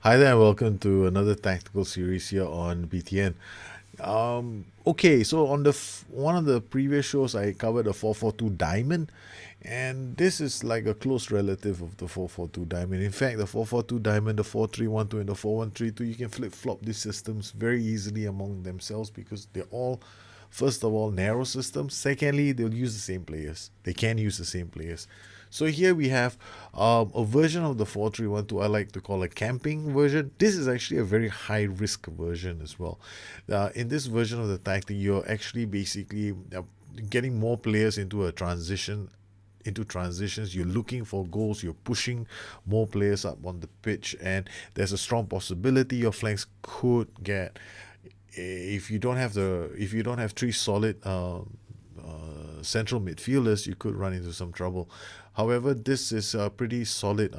Hi there, and welcome to another tactical series here on BTN. Okay, so on one of the previous shows, I covered the 442 Diamond, and this is like a close relative of the 442 Diamond. In fact, the 442 Diamond, the 4312, and the 4132, you can flip flop these systems very easily among themselves because they're all, first of all, narrow systems. Secondly, they'll use the same players. They can use the same players. So here we have a version of the 4312 I like to call a camping version. This is actually a very high risk version as well. In this version of the tactic, you're actually basically getting more players into transitions. You're looking for goals. You're pushing more players up on the pitch, and there's a strong possibility your flanks could get, if you don't have three solid central midfielders, you could run into some trouble. However, this is pretty solid.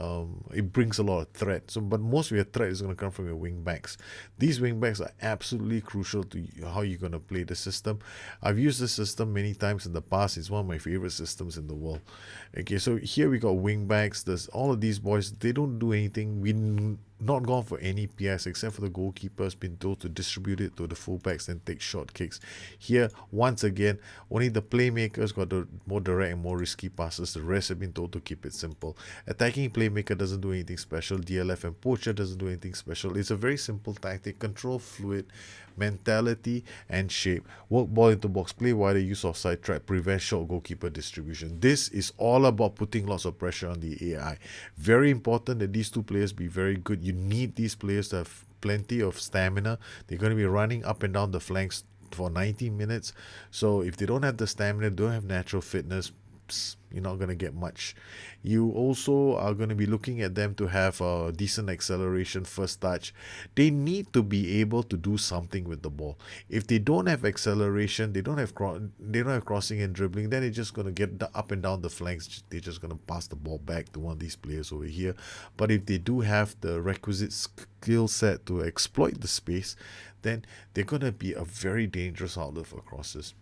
It brings a lot of threat. So, but most of your threat is going to come from your wing backs. These wing backs are absolutely crucial to how you're going to play the system. I've used this system many times in the past. It's one of my favorite systems in the world. Okay, so here we got wing backs. There's all of these boys. They don't do anything. Not gone for any PS except for the goalkeeper's been told to distribute it to the fullbacks and take short kicks. Here, once again, only the playmakers got the more direct and more risky passes. The rest have been told to keep it simple. Attacking playmaker doesn't do anything special. DLF and poacher doesn't do anything special. It's a very simple tactic. Control fluid, mentality, and shape. Work ball into box, play wider, use of side track, prevent short goalkeeper distribution. This is all about putting lots of pressure on the AI. Very important that these two players be very good. You need these players to have plenty of stamina. They're going to be running up and down the flanks for 90 minutes. So if they don't have the stamina, don't have natural fitness, you're not going to get much. You also are going to be looking at them to have a decent acceleration, first touch. They need to be able to do something with the ball. If they don't have acceleration, they don't have crossing and dribbling, then they're just going to get up and down the flanks. They're just going to pass the ball back to one of these players over here. But if they do have the requisite skill set to exploit the space, then they're going to be a very dangerous outlet for crosses.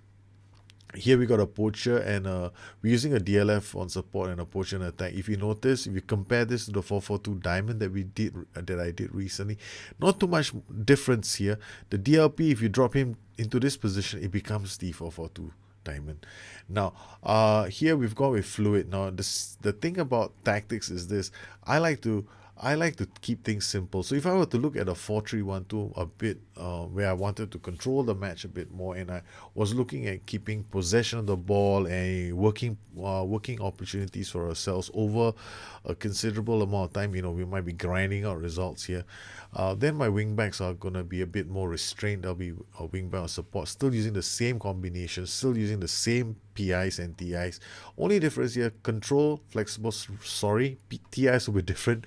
Here we got a poacher, and we're using a DLF on support and a poacher and attack. If you notice, if you compare this to the 442 Diamond that I did recently, not too much difference here. The DLP, if you drop him into this position, it becomes the 442 Diamond. Now, here we've got with fluid. Now, the thing about tactics is this: I like to I like to keep things simple. So if I were to look at a 4-3-1-2 a bit, where I wanted to control the match a bit more, and I was looking at keeping possession of the ball and working opportunities for ourselves over a considerable amount of time. We might be grinding out results here. Then my wingbacks are gonna be a bit more restrained. I'll be a wingback support, still using the same combination, still using the same PIs and TIs. Only difference here: control, flexible. Sorry, TIs will be different.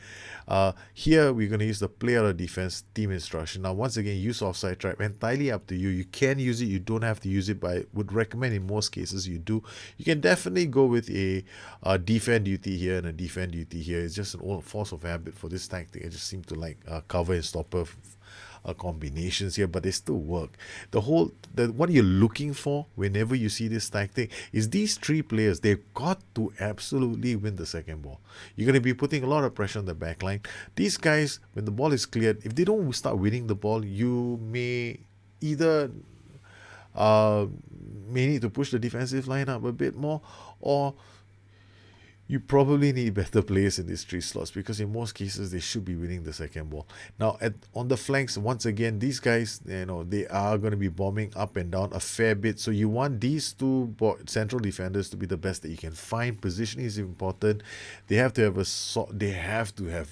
Here we're going to use the play out of defense team instruction. Now, once again, use offside trap, entirely up to you. You can use it, you don't have to use it, but I would recommend in most cases you do. You can definitely go with a defend duty here and a defend duty here. It's just an old force of habit for this tactic. I just seem to like cover and stopper combinations here, but they still work. What you're looking for whenever you see this tactic is these three players. They've got to absolutely win the second ball. You're going to be putting a lot of pressure on the back line. These guys, when the ball is cleared, if they don't start winning the ball, you either uh, may need to push the defensive line up a bit more, or you probably need better players in these three slots, because in most cases they should be winning the second ball. Now, on the flanks, once again, these guys, they are going to be bombing up and down a fair bit. So you want these two central defenders to be the best that you can find. Positioning is important. They have to have they have to have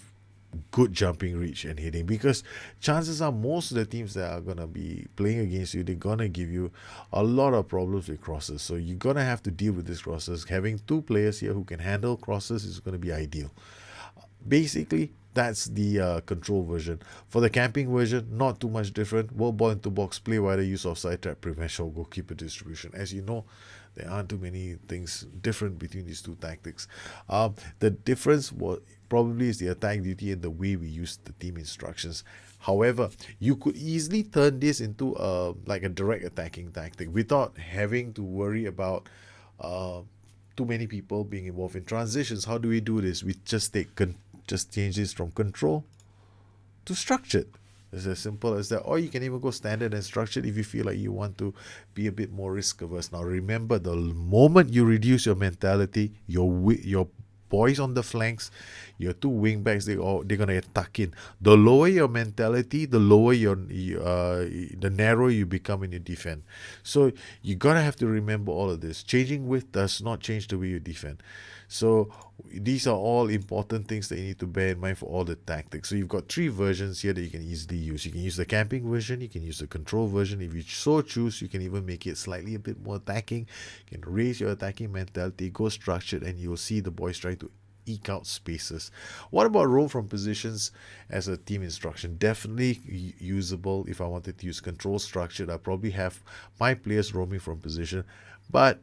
good jumping reach and hitting, because chances are most of the teams that are going to be playing against you, they're going to give you a lot of problems with crosses. So you're going to have to deal with these crosses. Having two players here who can handle crosses is going to be ideal. Basically, that's the control version. For the camping version, not too much different. Work ball into box, play wider, use of side trap, prevent short goalkeeper distribution. As you know, there aren't too many things different between these two tactics. The difference probably is the attack duty and the way we use the team instructions. However, you could easily turn this into like a direct attacking tactic without having to worry about uh, too many people being involved in transitions. How do we do this? We just change this from control to structured. It's as simple as that. Or you can even go standard and structured if you feel like you want to be a bit more risk averse. Now remember, the moment you reduce your mentality, your boys on the flanks, your two wing backs, they're gonna get tucked in. The lower your mentality, the lower the narrower you become in your defense. So you gotta have to remember all of this. Changing width does not change the way you defend. So these are all important things that you need to bear in mind for all the tactics. So you've got three versions here that you can easily use. You can use the camping version, you can use the control version. If you so choose, you can even make it slightly a bit more attacking. You can raise your attacking mentality, go structured, and you'll see the boys try to eke out spaces. What about roam from positions as a team instruction? Definitely usable. If I wanted to use control structured, I probably have my players roaming from position, but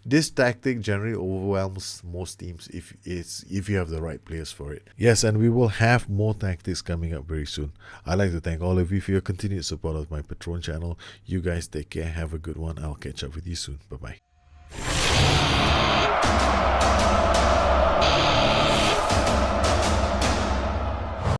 this tactic generally overwhelms most teams if you have the right players for it. Yes, and we will have more tactics coming up very soon. I'd like to thank all of you for your continued support of my Patron channel. You guys take care, have a good one. I'll catch up with you soon. Bye bye.